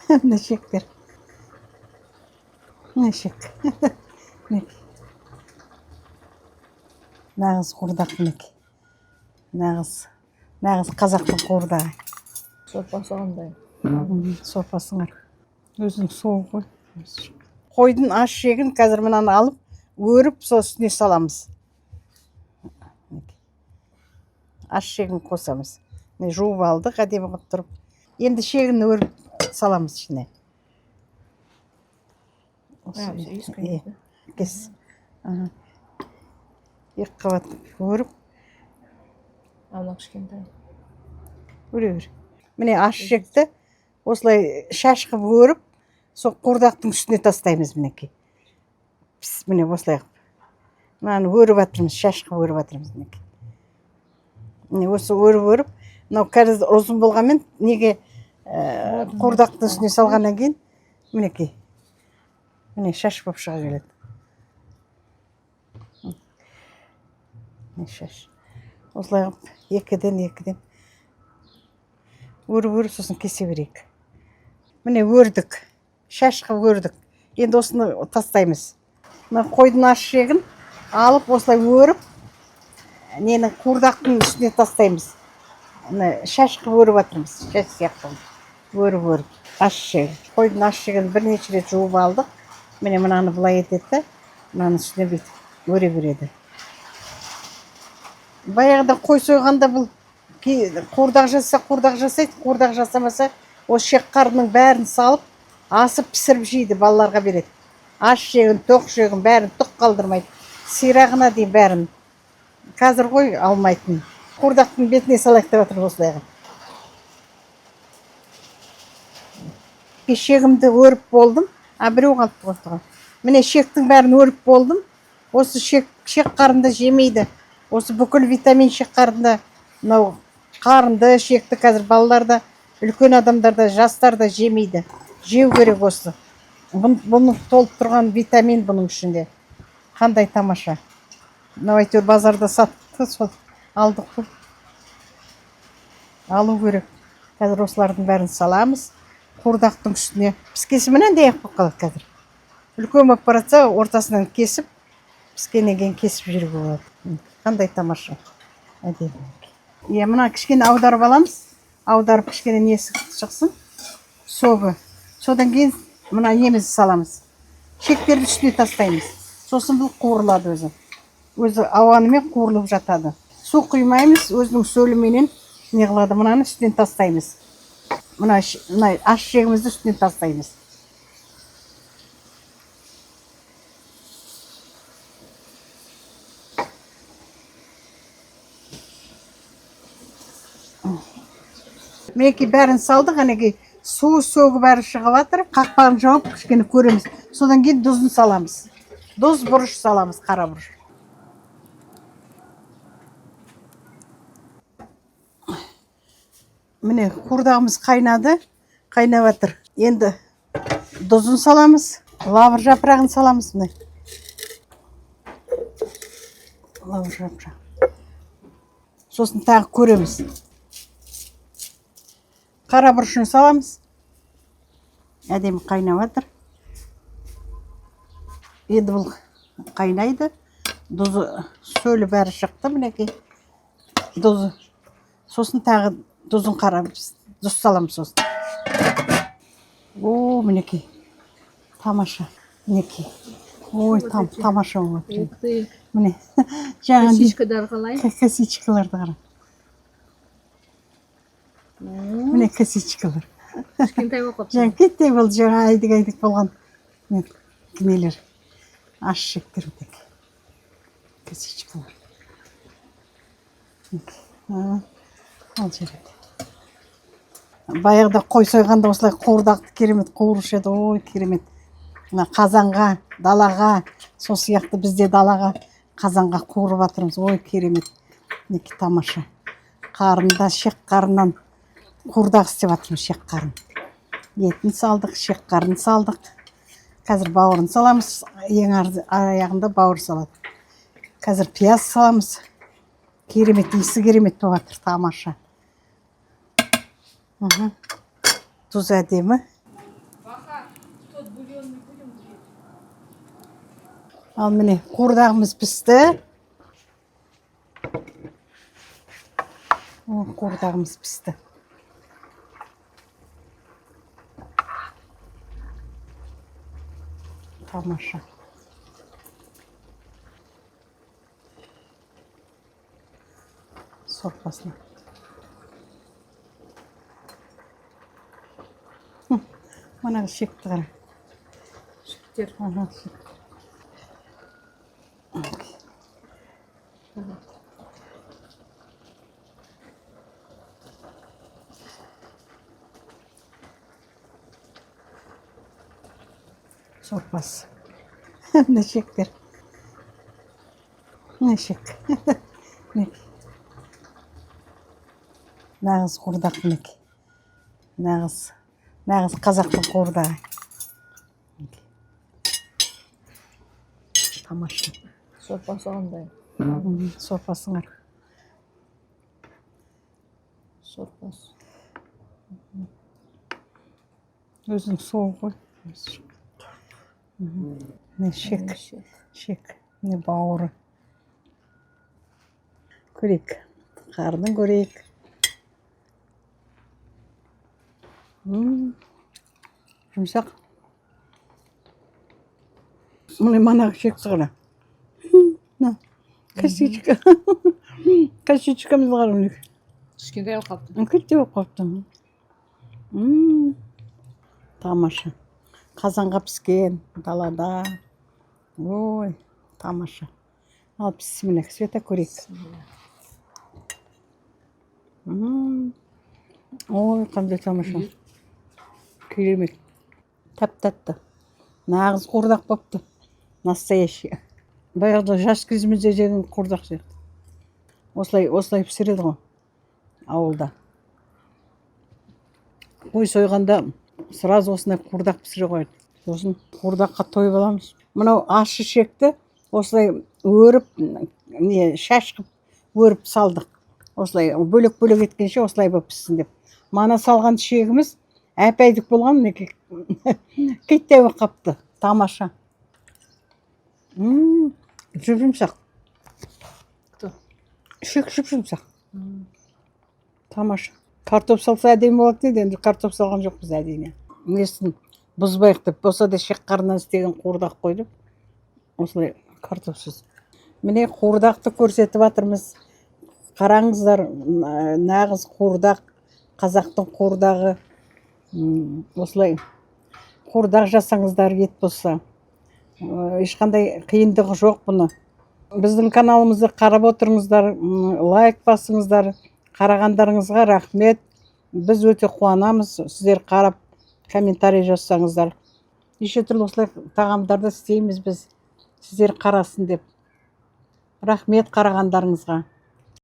Мына шектер. Мына шек. Нағыз қуырдақ мінекей. Нағыз қазақтың қуырдағы. Сорпасы қандай? Сорпасыңар. Өзінің суы ғой. Қойдың аш жегін қазір мынаны алып, өріп, сол үстіне саламыз. Аш жегін қосамыз. Жуып алдық, әдемі қылып тұрып. Енді шегін өріп саламыз ішіне. Кес. Екі қабат өріп. Ана кішкентай. Өре-өре. Міне аш жекті осылай шаш қып өріп, сол қуырдақтың үстіне тастаймыз мінекей. Міне осылай қып. Мынаны өріп атырмыз, шаш қып өріп атырмыз мінекей. Міне осы өріп, мынау қазір ұзын болғанмен неге қуырдақтың үстіне салғаннан кейін мінекей. Міне шаш болып шыға келеді. Шаш. Осылай қып, екіден өріп, сосын кесе берейік. Міне өрдік, шаш қып өрдік. Енді осыны тастаймыз. Мына қойдың аш жегін алып, осылай өріп, нені қуырдақтың үстіне тастаймыз. Шаш қып өріп атырмыз, шаш сияқты. Өріп, аш жегін. Қойдың аш жегін бірнеше рет жуып алдық. Міне мынаны былай етеді, мынаны үстіне бүйтіп өре береді. Баяғыда қой сойғанда бұл қуырдақ жасаса, қуырдақ жасайды, қуырдақ жасамаса, осы шек қарының бәрін салып, асып пісіріп жейді, балаларға береді. Аш жегін, тоқ жегін бәрін тұқ қалдырмайды. Сирағына дейін бәрін. Қазір ғой алмайтын. Қуырдақтың бетіне салайық деп жатыр осылайға. Шегімді өріп болдым. Біреу қалып қойды. Міне шектің бәрін өріп болдым. Осы шек қарында жемейді. Осы бүкіл витамин шек қарында, мынау қарынды, шекті қазір балаларда, үлкен адамдарда, жастарда жемейді. Жеу керек осы. Бұның толып тұрған витамин бұның ішінде. Қандай тамаша. Мынау әйтеуір базарда сатты, сол алдық қой. Алу керек. Қазір осылардың бәрін саламыз. Қуырдақтың үстіне. Піскесіменен де аяқ болып қалады қазір. Үлкен болып баратса, ортасынан кесіп, піскеннен кейін кесіп жүруге болады. Қандай тамаша. Мына кішкене аударып аламыз. Аударып кішкене несі шықсын. Соғы. Содан кейін мына немізді саламыз. Шектерді үстіне тастаймыз. Сосын бұл қуырылады өзі. Өзі ауанымен қуырылып жатады. Су құймаймыз, өзінің сөліменен не қылады. Мынаны үстінен тастаймыз. Мына аш жегімізді үстінен тастаймыз. Мінекей бәрін салдық, әнекей су сөгі бәрі шығып жатыр. Қақпағын жауып кішкене көреміз. Содан кейін тұзын саламыз. Тұз бұрыш саламыз, қара бұрыш. Міне қуырдағымыз қайнады, қайнап жатыр. Енді тұзын саламыз, лавыр жапырағын саламыз. Міне лавыр жапырағы. Сосын тағы көреміз. Қара бұрышын саламыз. Әдемі қайнап жатыр. Енді бұл қайнайды. Тұзы, сөлі бәрі шықты мінекей. Тұзы. Сосын тағы тұзын қарамыз. Тұз саламыз сосын. О, мінекей. Тамаша. Мінекей. Ой, тамаша болады. Міне. Косичкалар қалай? Косичкаларды қара. Міне косичкалар. Кішкентай болып қалды. Кішкентай болды, жаңа айдық болған кімелер. Аш жектер өтек. Косичкалар. Ал жереді. Баяғыда қой сойғанда осылай қуырдақты керемет қуырушы еді. Ой, керемет. Қазанға, далаға, сол сияқты бізде далаға, қазанға қуырып атырмыз. Ой, керемет. Неке тамаша. Қарында, шек қарынан қуырдақ істеп атырмыз, шек қарын. Етін салдық, шек қарын салдық. Қазір бауырын саламыз. Ең аяғында бауыр салады. Қазір пияз саламыз. Керемет, исі керемет болып атыр, тамаша. Тұз әдемі. Ал міне қуырдағымыз пісті. Қуырдағымыз пісті. Тамаша. Сорпасына. Мына шекті қара. Шектер. Сорпасы. Ne şeker. Ne şeker. Nağız құрдақ мінекі. Нағыз қазақтың құрдағы. Тамаша. Сорпасы қандай? Сорпасыңар. Сорпасы. Өзің сол ғой. Ne şek. Şek. Ne бауыры. Көрейік. Қардың көрейік. Жұмсақ. Мұны манағы шекті қара. Косичка. Косичкамыз қара мұны. Кішкентай болып қалыпты. Күтте болып қалыпты. Тамаша. Қазанға піскен далада. Ой, тамаша. Ал пісімінек. Света көрейік. Ой, қандай тамаша. Керемет. Тәп-тәтті. Нағыз құрдақ бопты. Настоящий. Баяғыда жас кезімізде жеген құрдақ сияқты. Осылай пісіреді ғой. Ауылда. Қой сойғанда сразу осындай құрдақ пісіре қояды. Сосын құрдаққа тойып аламыз. Мынау ащы шекті осылай өріп, шаш қып өріп салдық. Осылай бөлек-бөлек еткенше осылай болып піссін деп. Мана салған шегіміз әп-әйдік болған мінекі. Киттей болып қапты. Тамаша. Жұп-жұмсақ. Шек жұп-жұмсақ. Тамаша. Картоп салса әдемі болады дейді, енді картоп салған жоқпыз әдейіне. Несін бұзбайық деп, болса да шек қарынан істеген қуырдақ қойдық. Осылай картопсыз. Міне қуырдақты көрсетіп жатырмыз. Қараңыздар, нағыз қуырдақ, қазақтың қуырдағы. Осылай қуырдақ жасаңыздар ет болса. Ешқандай қиындығы жоқ бұны. Біздің каналымызды қарап отырыңыздар, лайк басыңыздар. Қарағандарыңызға рахмет. Біз өте қуанамыз. Сіздер қарап комментарий жазсаңыздар. Неше түрлі осылай тағамдарды істейміз біз. Сіздер қарасын деп. Рахмет қарағандарыңызға.